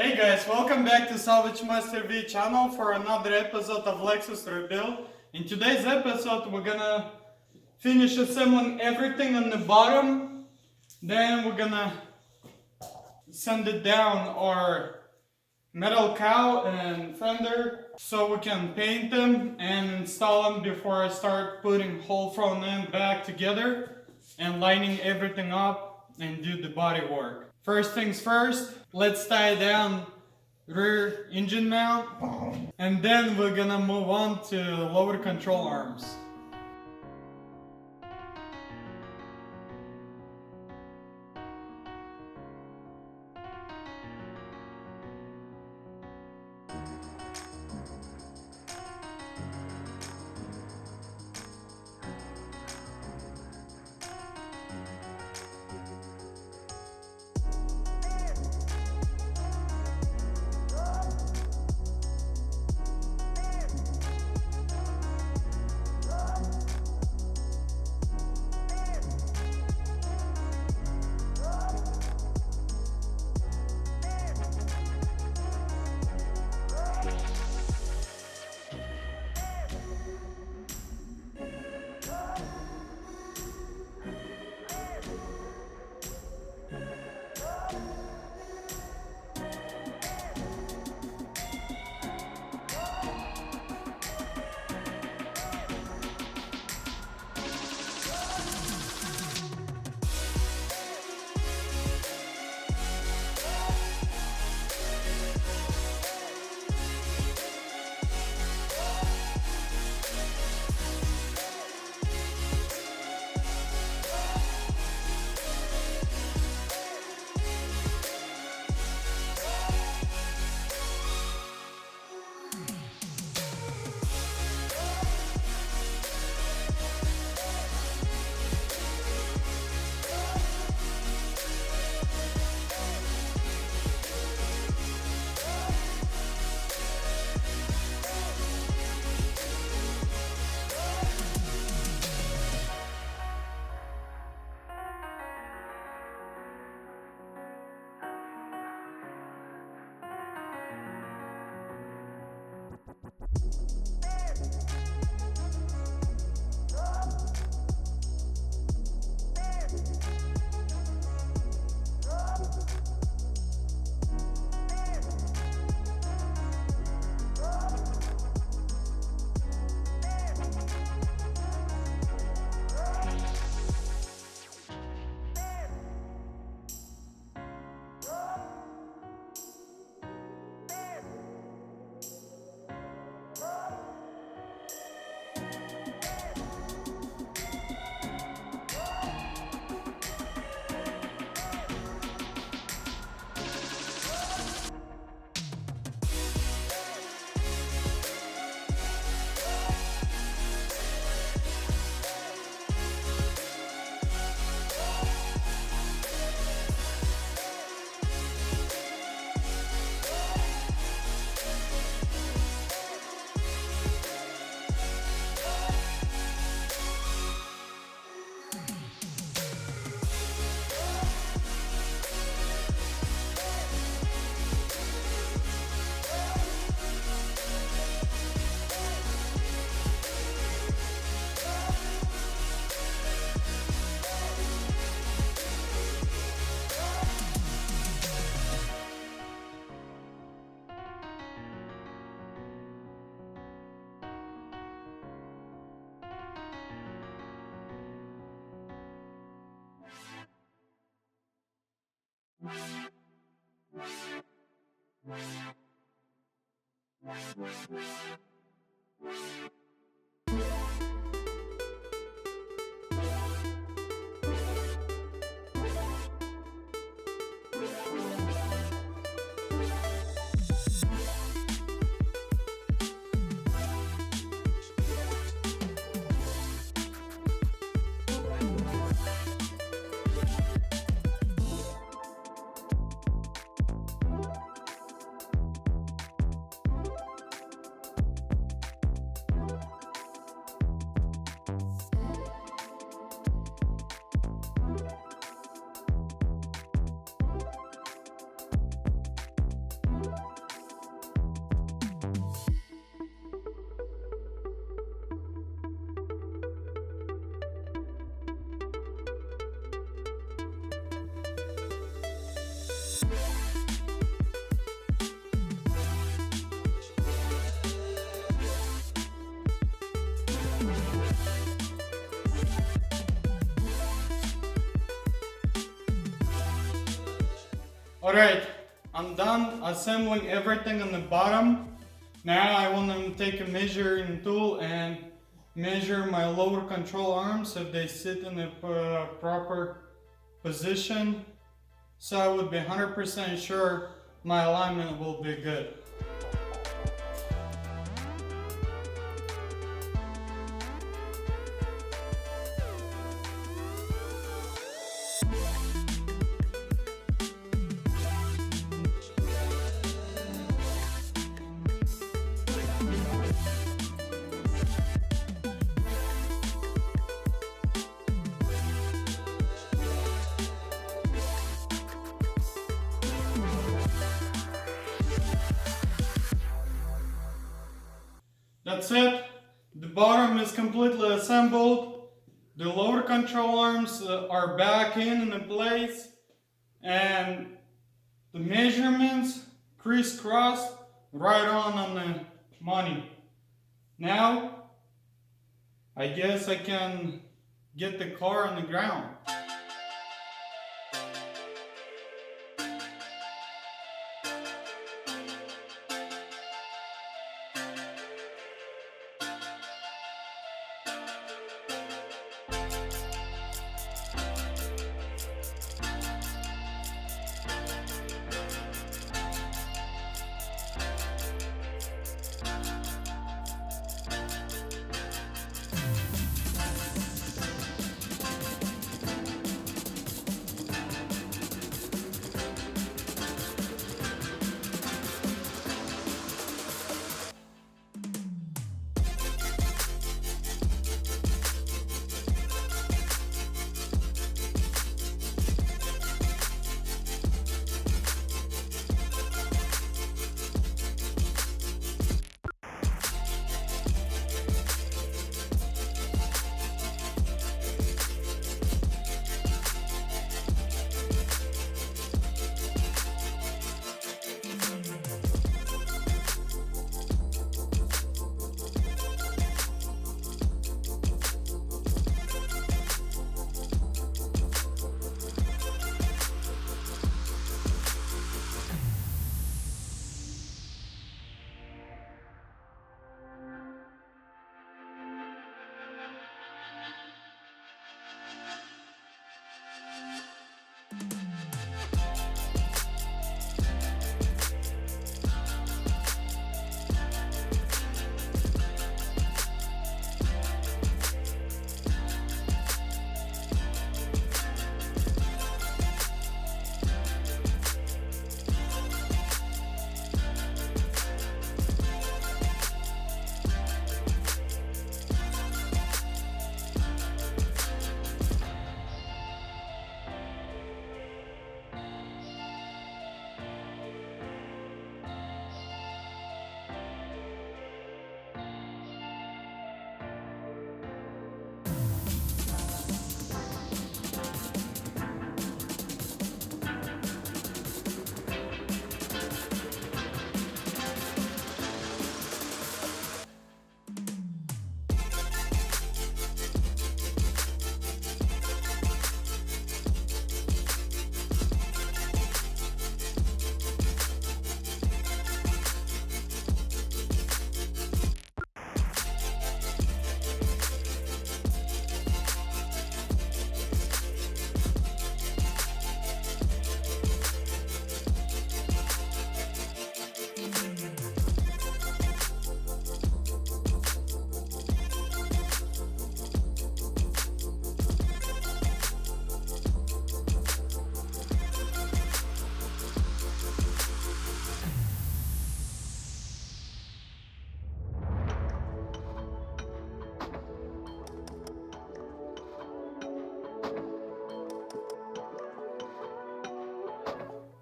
Hey guys, welcome back to Salvagemasterv channel for another episode of Lexus rebuild. In today's episode we're gonna finish assembling everything on the bottom. Then we're gonna send it down our metal cowl and fender so we can paint them and install them before I start putting whole front end back together and lining everything up and do the body work. First things first, let's tie down rear engine mount and then we're gonna move on to lower control arms. Alright, I'm done assembling everything on the bottom. Now I want to take a measuring tool and measure my lower control arms if they sit in the proper position, so I would be 100% sure my alignment will be good. That's it. The bottom is completely assembled. The lower control arms are back in place, and the measurements crisscross right on the money. Now, I guess I can get the car on the ground.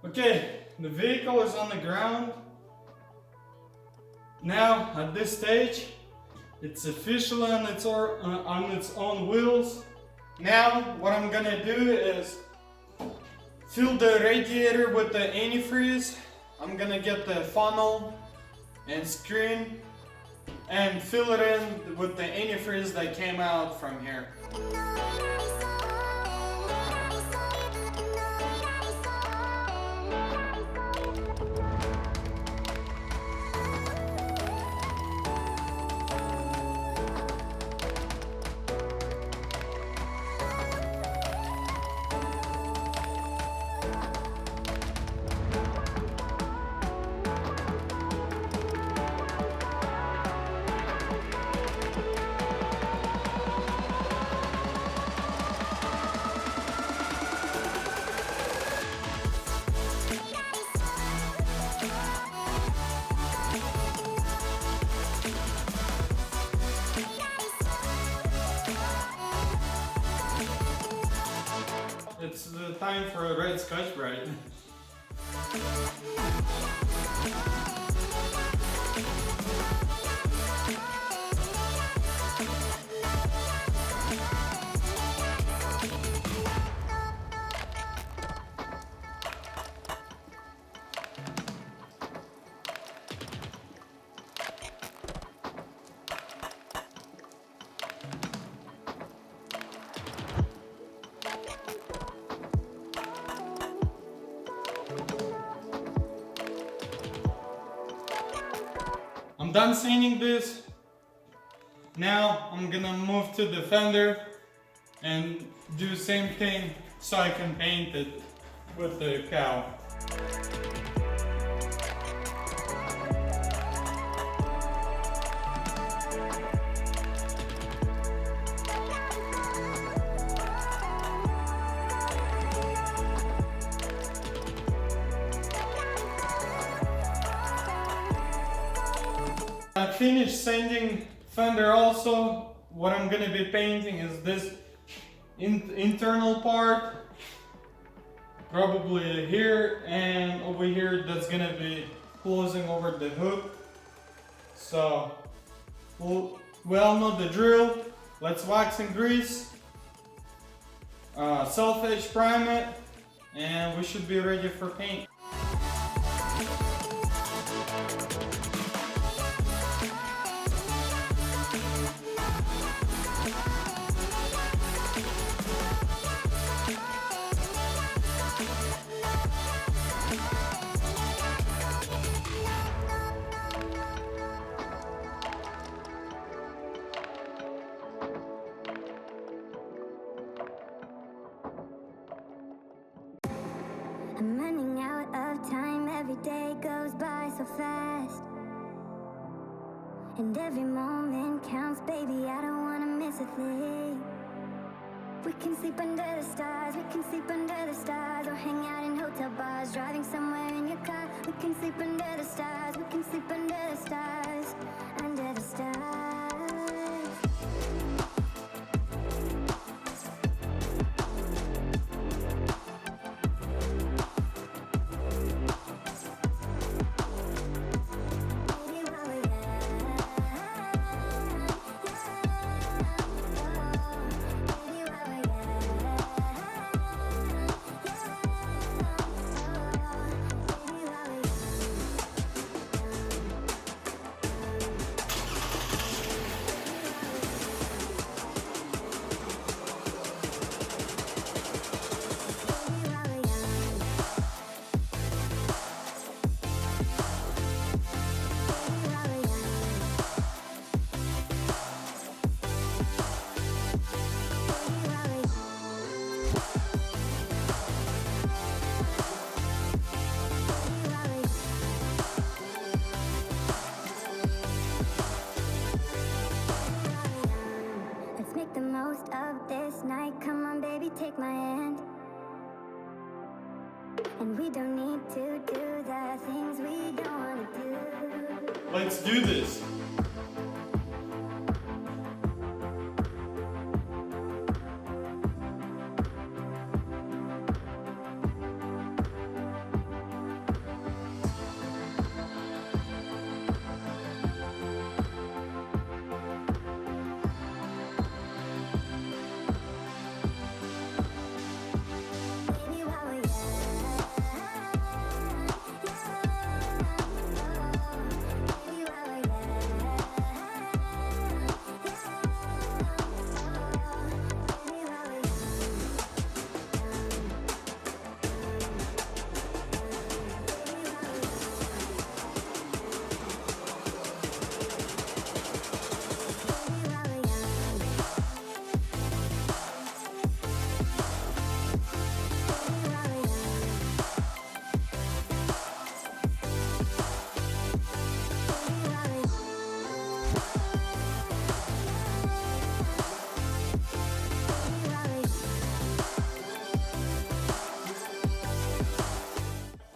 Okay, the vehicle is on the ground. Now, at this stage, it's officially on its own wheels. Now, what I'm gonna do is fill the radiator with the antifreeze. I'm gonna get the funnel and screen and fill it in with the antifreeze that came out from here. time for a red Scotch Brite. I'm done sanding this. Now I'm gonna move to the fender and do the same thing so I can paint it with the cow. I finished sanding fender also. What I'm gonna be painting is this internal part, probably here and over here. That's gonna be closing over the hood. So we all know the drill. Let's wax and grease, self-edge prime it, and we should be ready for paint. I'm running out of time, every day goes by so fast. And every moment counts, baby, I don't wanna miss a thing. We can sleep under the stars, we can sleep under the stars, or hang out in hotel bars, driving somewhere in your car. We can sleep under the stars, we can sleep under the stars, under the stars. The most of this night, come on baby, take my hand. And we don't need to do the things we don't want to do. Let's do this.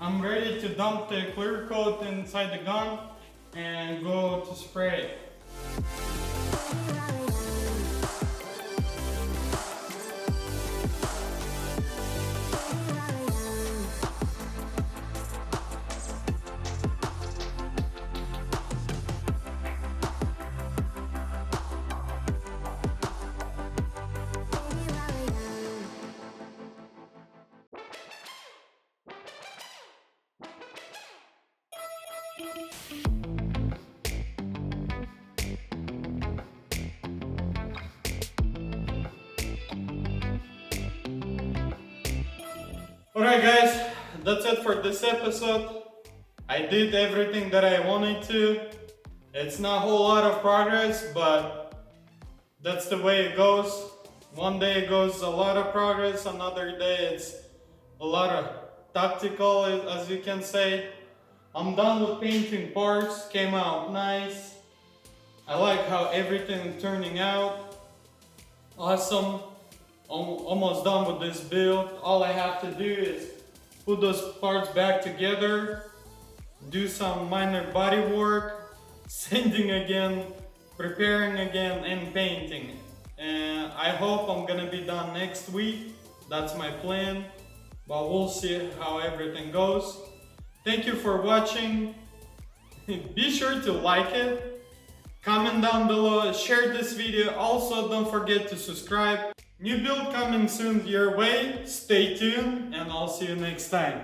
I'm ready to dump the clear coat inside the gun and go to spray it. Alright guys, that's it for this episode. I did everything that I wanted to. It's not a whole lot of progress, but that's the way it goes. One day it goes a lot of progress, another day it's a lot of tactical, as you can say. I'm done with painting parts, came out nice. I like how everything is turning out. Awesome. Almost done with this build. All I have to do is put those parts back together, do some minor body work, sanding again, preparing again, and painting. And I hope I'm gonna be done next week. That's my plan, but we'll see how everything goes. Thank you for watching. Be sure to like it, comment down below, share this video. Also, don't forget to subscribe. New build coming soon your way. Stay tuned, and I'll see you next time.